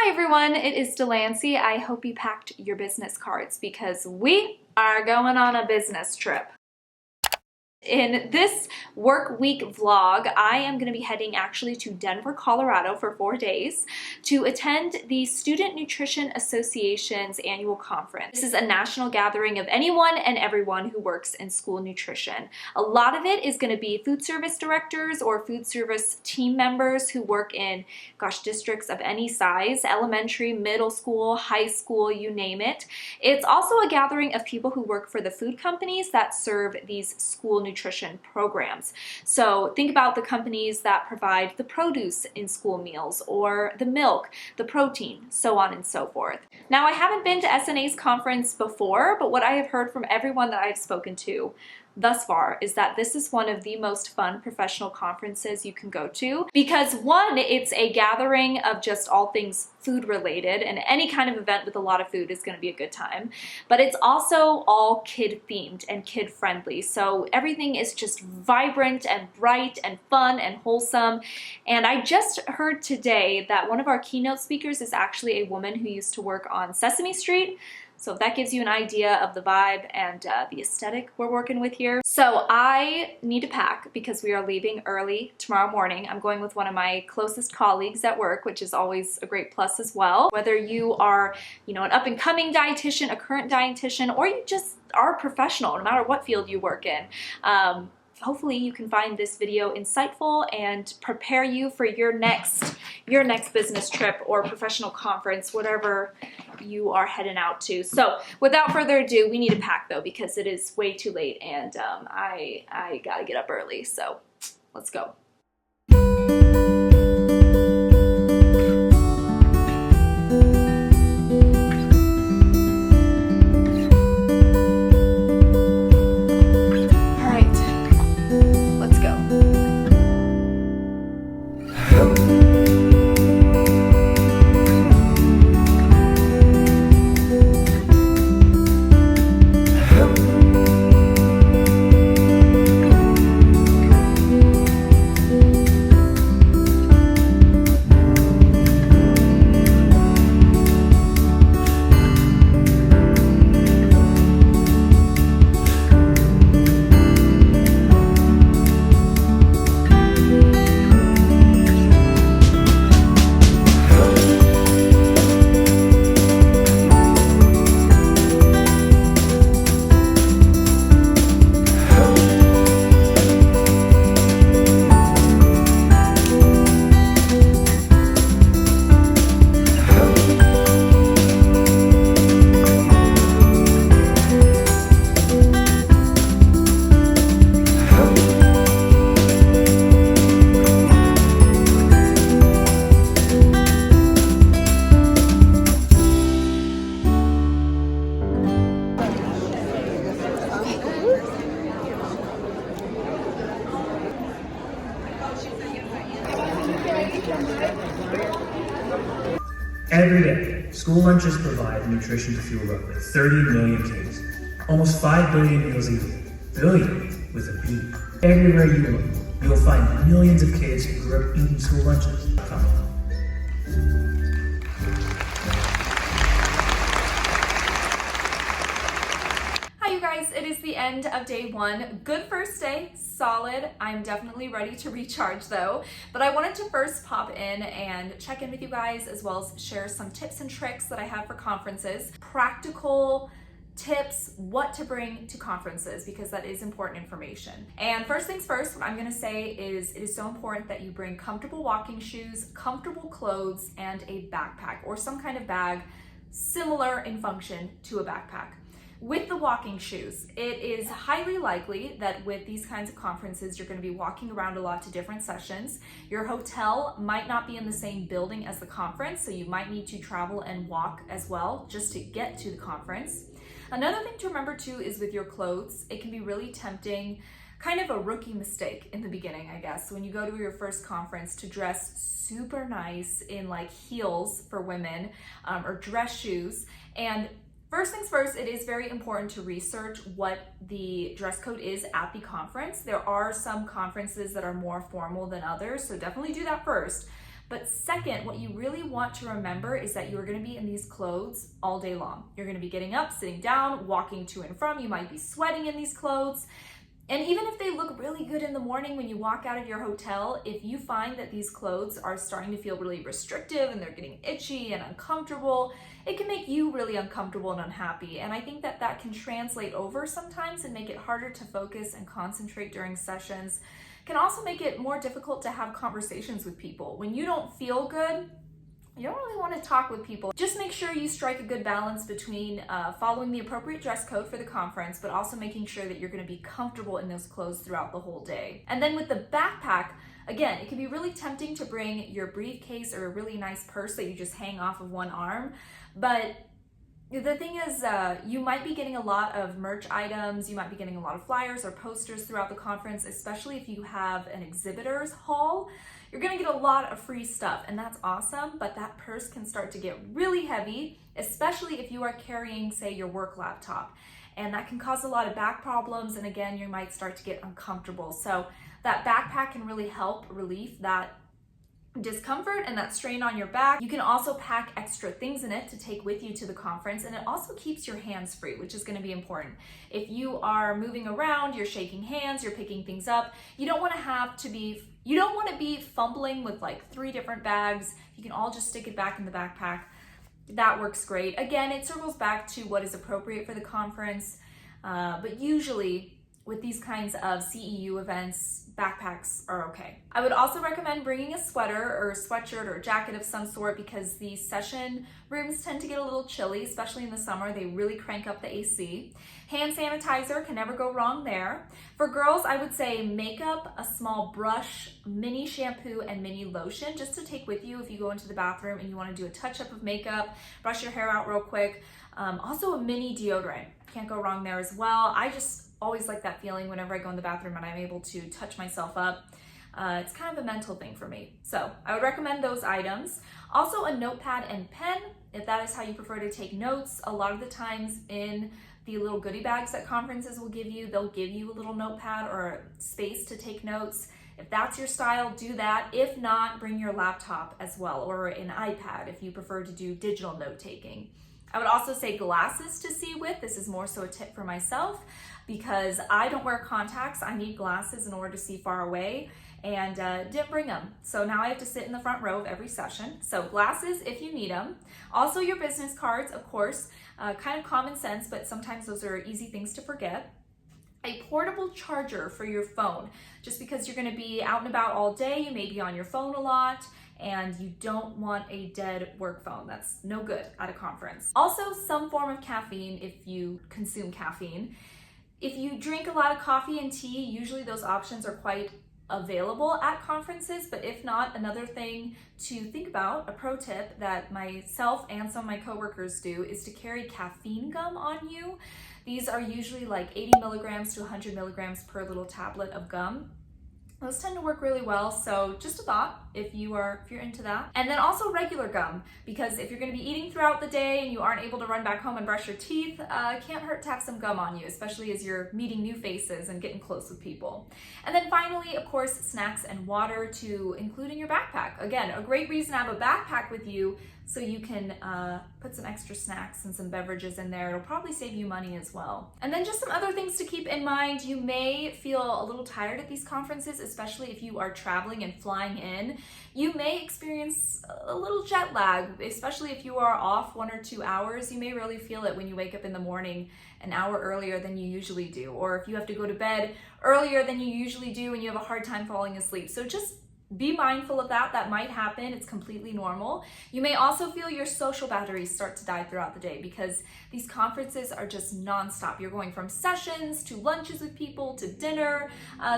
Hi everyone, it is Delancey. I hope you packed your business cards because we are going on a business trip. In this work week vlog, I am going to be heading actually to Denver, Colorado for 4 days to attend the Student Nutrition Association's annual conference. This is a national gathering of anyone and everyone who works in school nutrition. A lot of it is going to be food service directors or food service team members who work in, districts of any size, elementary, middle school, high school, you name it. It's also a gathering of people who work for the food companies that serve these school nutrition programs. So think about the companies that provide the produce in school meals or the milk, the protein, so on and so forth. Now, I haven't been to SNA's conference before, but what I have heard from everyone that I've spoken to thus far is that this is one of the most fun professional conferences you can go to because one, it's a gathering of just all things food related, and any kind of event with a lot of food is going to be a good time, but it's also all kid themed and kid friendly. So everything is just vibrant and bright and fun and wholesome. And I just heard today that one of our keynote speakers is actually a woman who used to work on Sesame Street. So that gives you an idea of the vibe and the aesthetic we're working with here. So I need to pack because we are leaving early tomorrow morning. I'm going with one of my closest colleagues at work, which is always a great plus as well. Whether you are, an up-and-coming dietitian, a current dietitian, or you just are a professional, no matter what field you work in. Hopefully you can find this video insightful and prepare you for your next business trip or professional conference, whatever you are heading out to. So without further ado, we need to pack though because it is way too late and I gotta get up early. So let's go. Every day, school lunches provide nutrition to fuel roughly 30 million kids. Almost 5 billion meals a year. Billion with a B. Everywhere you look, you'll find millions of kids who grew up eating school lunches. Come on. It is the end of day one. Good first day, solid. I'm definitely ready to recharge though, but I wanted to first pop in and check in with you guys as well as share some tips and tricks that I have for conferences, practical tips, what to bring to conferences, because that is important information. And first things first, what I'm gonna say is it is so important that you bring comfortable walking shoes, comfortable clothes, and a backpack or some kind of bag similar in function to a backpack. With the walking shoes, it is highly likely that with these kinds of conferences, you're going to be walking around a lot to different sessions. Your hotel might not be in the same building as the conference, so you might need to travel and walk as well just to get to the conference. Another thing to remember too is with your clothes, it can be really tempting, kind of a rookie mistake in the beginning, I guess, when you go to your first conference to dress super nice in like heels for women or dress shoes. And first things first, it is very important to research what the dress code is at the conference. There are some conferences that are more formal than others, so definitely do that first. But second, what you really want to remember is that you're going to be in these clothes all day long. You're going to be getting up, sitting down, walking to and from. You might be sweating in these clothes. And even if they look really good in the morning when you walk out of your hotel, if you find that these clothes are starting to feel really restrictive and they're getting itchy and uncomfortable, it can make you really uncomfortable and unhappy. And I think that that can translate over sometimes and make it harder to focus and concentrate during sessions. It can also make it more difficult to have conversations with people. When you don't feel good, you don't really want to talk with people. Just make sure you strike a good balance between following the appropriate dress code for the conference, but also making sure that you're going to be comfortable in those clothes throughout the whole day. And then with the backpack, again, it can be really tempting to bring your briefcase or a really nice purse that you just hang off of one arm. But the thing is, you might be getting a lot of merch items, you might be getting a lot of flyers or posters throughout the conference, especially if you have an exhibitor's hall. You're gonna get a lot of free stuff, and that's awesome, but that purse can start to get really heavy, especially if you are carrying, say, your work laptop. And that can cause a lot of back problems, and again, you might start to get uncomfortable. So that backpack can really help relieve that discomfort and that strain on your back. You can also pack extra things in it to take with you to the conference, and it also keeps your hands free, which is going to be important. If you are moving around, you're shaking hands, you're picking things up, you don't want to be fumbling with like 3 different bags. You can all just stick it back in the backpack. That works great. Again, it circles back to what is appropriate for the conference, but usually with these kinds of CEU events, backpacks are okay. I would also recommend bringing a sweater or a sweatshirt or a jacket of some sort, because the session rooms tend to get a little chilly, especially in the summer. They really crank up the AC. Hand sanitizer can never go wrong there. For girls, I would say makeup, a small brush, mini shampoo, and mini lotion, just to take with you if you go into the bathroom and you want to do a touch-up of makeup, brush your hair out real quick. Also a mini deodorant, can't go wrong there as well. I just always like that feeling whenever I go in the bathroom and I'm able to touch myself up. It's kind of a mental thing for me. So I would recommend those items. Also a notepad and pen, if that is how you prefer to take notes. A lot of the times in the little goodie bags that conferences will give you, they'll give you a little notepad or space to take notes. If that's your style, do that. If not, bring your laptop as well, or an iPad if you prefer to do digital note taking. I would also say glasses to see with. This is more so a tip for myself, because I don't wear contacts. I need glasses in order to see far away, and didn't bring them. So now I have to sit in the front row of every session. So glasses if you need them. Also your business cards, of course, kind of common sense, but sometimes those are easy things to forget. A portable charger for your phone, just because you're gonna be out and about all day, you may be on your phone a lot, and you don't want a dead work phone. That's no good at a conference. Also, some form of caffeine if you consume caffeine. If you drink a lot of coffee and tea, usually those options are quite available at conferences, but if not, another thing to think about, a pro tip that myself and some of my coworkers do, is to carry caffeine gum on you. These are usually like 80 milligrams to 100 milligrams per little tablet of gum. Those tend to work really well, so just a thought if you're into that. And then also regular gum, because if you're going to be eating throughout the day and you aren't able to run back home and brush your teeth, it can't hurt to have some gum on you, especially as you're meeting new faces and getting close with people. And then finally, of course, snacks and water to include in your backpack. Again, a great reason to have a backpack with you, so you can put some extra snacks and some beverages in there. It'll probably save you money as well. And then just some other things to keep in mind. You may feel a little tired at these conferences, especially if you are traveling and flying in. You may experience a little jet lag, especially if you are off 1 or 2 hours. You may really feel it when you wake up in the morning an hour earlier than you usually do, or if you have to go to bed earlier than you usually do and you have a hard time falling asleep. So just be mindful of that. That might happen. It's completely normal. You may also feel your social batteries start to die throughout the day, because these conferences are just nonstop. You're going from sessions to lunches with people to dinner.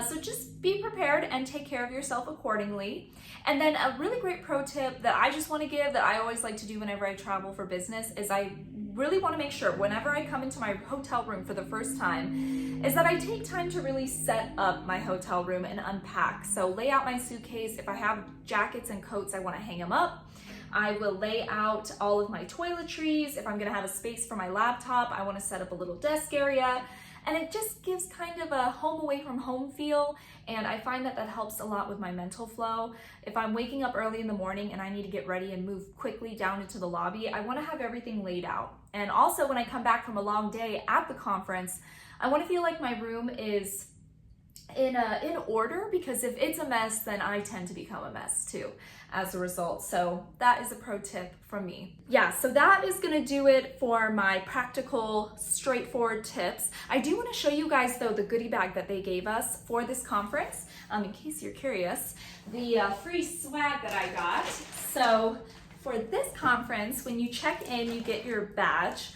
So just be prepared and take care of yourself accordingly. And then a really great pro tip that I just want to give, that I always like to do whenever I travel for business, is I really want to make sure whenever I come into my hotel room for the first time, is that I take time to really set up my hotel room and unpack. So lay out my suitcase. If I have jackets and coats, I want to hang them up. I will lay out all of my toiletries. If I'm going to have a space for my laptop, I want to set up a little desk area. and it just gives kind of a home away from home feel, and I find that that helps a lot with my mental flow. If I'm waking up early in the morning and I need to get ready and move quickly down into the lobby, I want to have everything laid out. And also when I come back from a long day at the conference, I want to feel like my room is in order, because if it's a mess, then I tend to become a mess too as a result. So that is a pro tip from me. Yeah, so that is gonna do it for my practical, straightforward tips. I do wanna show you guys though the goodie bag that they gave us for this conference, in case you're curious, the free swag that I got. So for this conference, when you check in, you get your badge.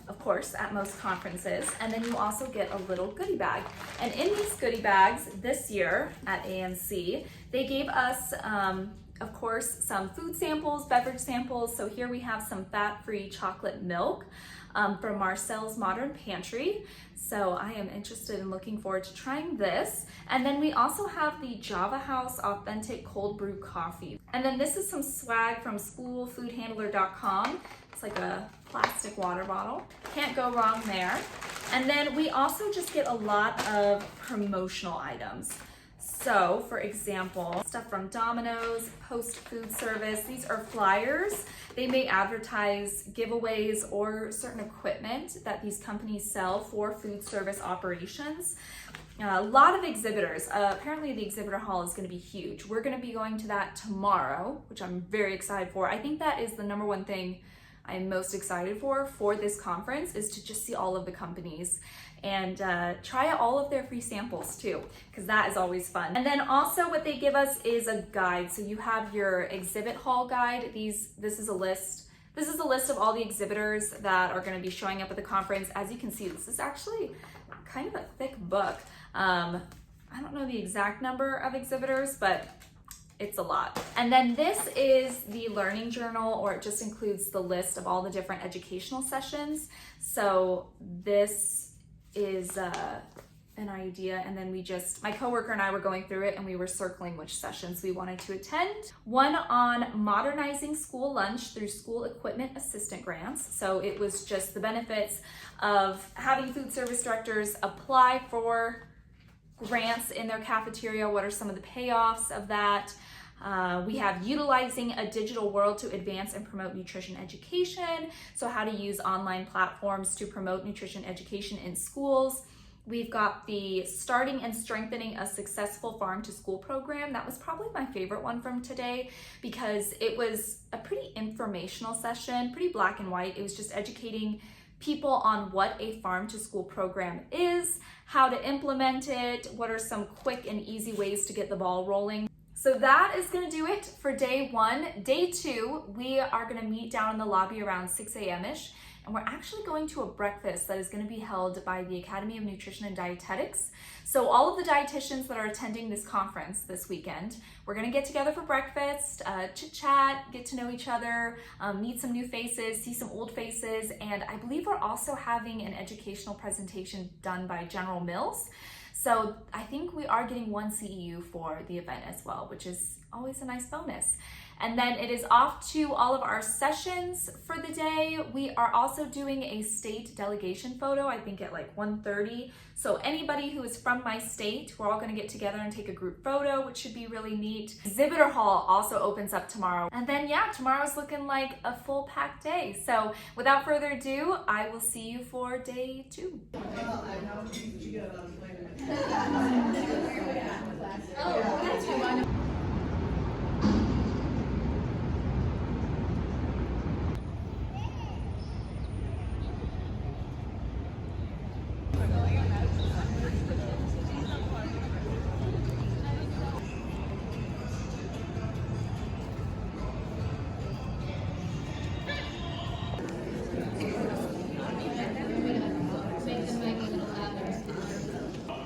Of course, at most conferences, and then you also get a little goodie bag. And in these goodie bags this year at ANC, they gave us, of course, some food samples, beverage samples. So here we have some fat-free chocolate milk from Marcel's Modern Pantry. So I am interested in looking forward to trying this. And then we also have the Java House Authentic Cold Brew Coffee. And then this is some swag from schoolfoodhandler.com. It's like a plastic water bottle. Can't go wrong there. And then we also just get a lot of promotional items. So for example, stuff from Domino's, Post Food Service. These are flyers. They may advertise giveaways or certain equipment that these companies sell for food service operations. A lot of exhibitors. Apparently the exhibitor hall is going to be huge. We're going to be going to that tomorrow, which I'm very excited for. I think that is the number one thing I'm most excited for this conference, is to just see all of the companies and try out all of their free samples too, because that is always fun. And then also what they give us is a guide. So you have your exhibit hall guide. This is a list. This is a list of all the exhibitors that are going to be showing up at the conference. As you can see, this is actually kind of a thick book. I don't know the exact number of exhibitors, but it's a lot. And then this is the learning journal, or it just includes the list of all the different educational sessions. So this is an idea, and then my coworker and I were going through it and we were circling which sessions we wanted to attend. One on modernizing school lunch through school equipment assistant grants. So it was just the benefits of having food service directors apply for grants in their cafeteria. What are some of the payoffs of that? We have utilizing a digital world to advance and promote nutrition education. So how to use online platforms to promote nutrition education in schools. We've got the starting and strengthening a successful farm to school program. That was probably my favorite one from today, because it was a pretty informational session, pretty black and white. It was just educating people on what a farm to school program is, how to implement it, what are some quick and easy ways to get the ball rolling. So that is gonna do it for day one. Day two, we are gonna meet down in the lobby around 6 a.m.-ish, and we're actually going to a breakfast that is gonna be held by the Academy of Nutrition and Dietetics. So all of the dietitians that are attending this conference this weekend, we're gonna get together for breakfast, chit chat, get to know each other, meet some new faces, see some old faces, and I believe we're also having an educational presentation done by General Mills. So I think we are getting one CEU for the event as well, which is always a nice bonus. And then it is off to all of our sessions for the day. We are also doing a state delegation photo, I think at like 1:30. So anybody who is from my state, we're all gonna get together and take a group photo, which should be really neat. Exhibitor hall also opens up tomorrow. And then yeah, tomorrow's looking like a full packed day. So without further ado, I will see you for day two.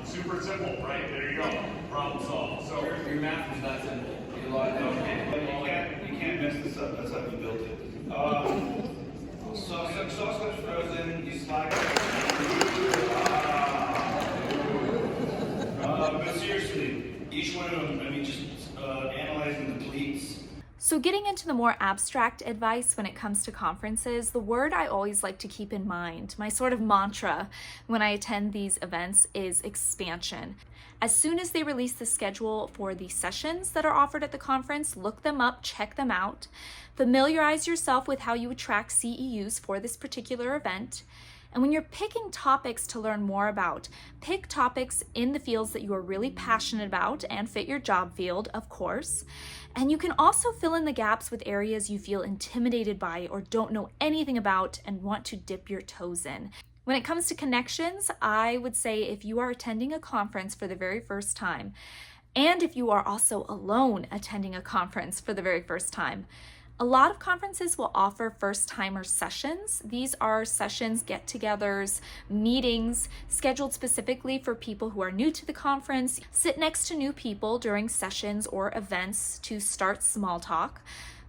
Super simple, right? There you go. Problem solved. So your math is not So getting into the more abstract advice when it comes to conferences, the word I always like to keep in mind, my sort of mantra when I attend these events, is expansion. As soon as they release the schedule for the sessions that are offered at the conference, look them up, check them out, familiarize yourself with how you would track CEUs for this particular event. And when you're picking topics to learn more about, pick topics in the fields that you are really passionate about and fit your job field, of course. And you can also fill in the gaps with areas you feel intimidated by or don't know anything about and want to dip your toes in. When it comes to connections, I would say if you are attending a conference for the very first time, and if you are also alone attending a conference for the very first time, a lot of conferences will offer first-timer sessions. These are sessions, get-togethers, meetings scheduled specifically for people who are new to the conference. Sit next to new people during sessions or events to start small talk.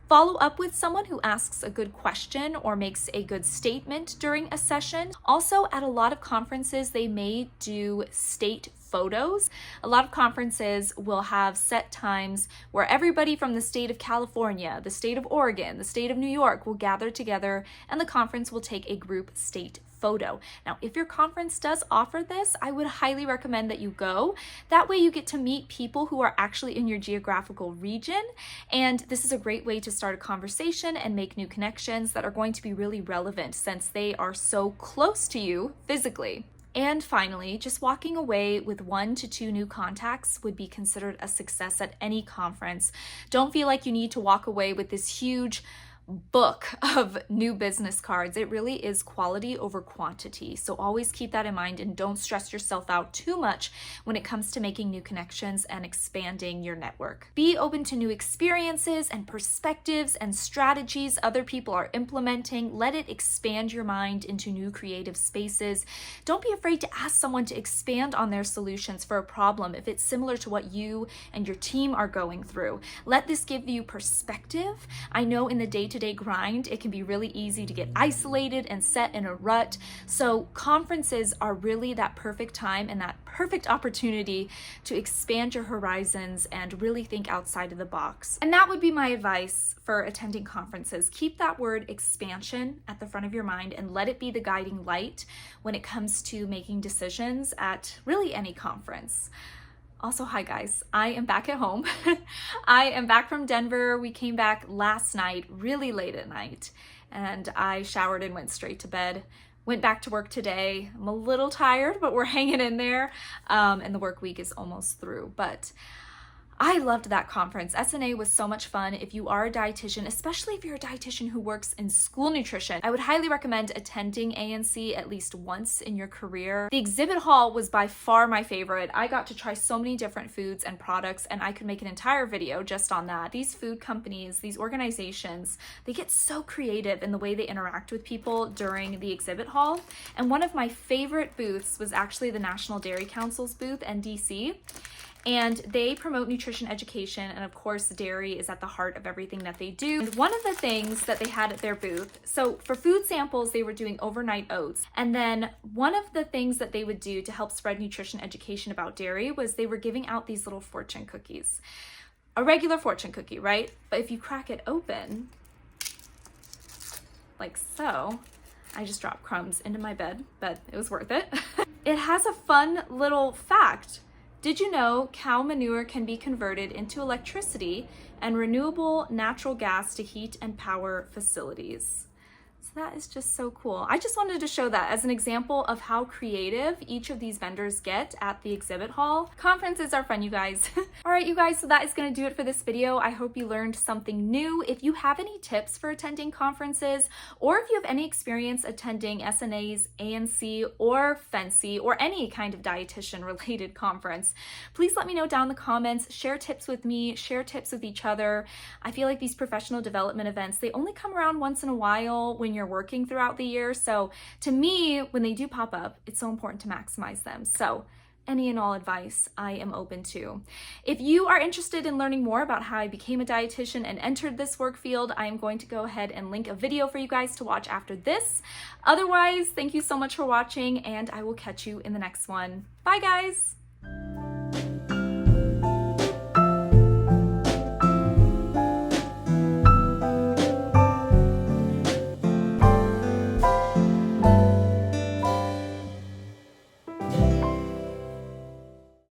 Follow up with someone who asks a good question or makes a good statement during a session. Also, at a lot of conferences, they may do state photos. A lot of conferences will have set times where everybody from the state of California, the state of Oregon, the state of New York will gather together and the conference will take a group state photo. Now, if your conference does offer this, I would highly recommend that you go. That way you get to meet people who are actually in your geographical region, and this is a great way to start a conversation and make new connections that are going to be really relevant since they are so close to you physically. And finally, just walking away with 1 to 2 new contacts would be considered a success at any conference. Don't feel like you need to walk away with this huge book of new business cards. It really is quality over quantity. So always keep that in mind and don't stress yourself out too much when it comes to making new connections and expanding your network. Be open to new experiences and perspectives and strategies other people are implementing. Let it expand your mind into new creative spaces. Don't be afraid to ask someone to expand on their solutions for a problem if it's similar to what you and your team are going through. Let this give you perspective. I know in the day-to-day grind, it can be really easy to get isolated and set in a rut. So conferences are really that perfect time and that perfect opportunity to expand your horizons and really think outside of the box. And that would be my advice for attending conferences. Keep that word expansion at the front of your mind and let it be the guiding light when it comes to making decisions at really any conference. Also, hi guys, I am back at home. I am back from Denver. We came back last night, really late at night, and I showered and went straight to bed. Went back to work today. I'm a little tired, but we're hanging in there, and the work week is almost through. But I loved that conference. SNA was so much fun. If you are a dietitian, especially if you're a dietitian who works in school nutrition, I would highly recommend attending ANC at least once in your career. The exhibit hall was by far my favorite. I got to try so many different foods and products, and I could make an entire video just on that. These food companies, these organizations, they get so creative in the way they interact with people during the exhibit hall. And one of my favorite booths was actually the National Dairy Council's booth, NDC. And they promote nutrition education, and of course dairy is at the heart of everything that they do. And one of the things that they had at their booth, so for food samples they were doing overnight oats, and then one of the things that they would do to help spread nutrition education about dairy was they were giving out these little fortune cookies. A regular fortune cookie, right? But if you crack it open, like so, I just dropped crumbs into my bed, but it was worth it. It has a fun little fact. Did you know cow manure can be converted into electricity and renewable natural gas to heat and power facilities? So that is just so cool. I just wanted to show that as an example of how creative each of these vendors get at the exhibit hall. Conferences are fun, you guys. All right, you guys, so that is going to do it for this video. I hope you learned something new. If you have any tips for attending conferences, or if you have any experience attending SNA's, ANC, or FNCE, or any kind of dietitian related conference, please let me know down in the comments. Share tips with me, share tips with each other. I feel like these professional development events, they only come around once in a while when you're working throughout the year. So to me, when they do pop up, it's so important to maximize them. So any and all advice I am open to. If you are interested in learning more about how I became a dietitian and entered this work field, I am going to go ahead and link a video for you guys to watch after this. Otherwise, thank you so much for watching, and I will catch you in the next one. Bye guys!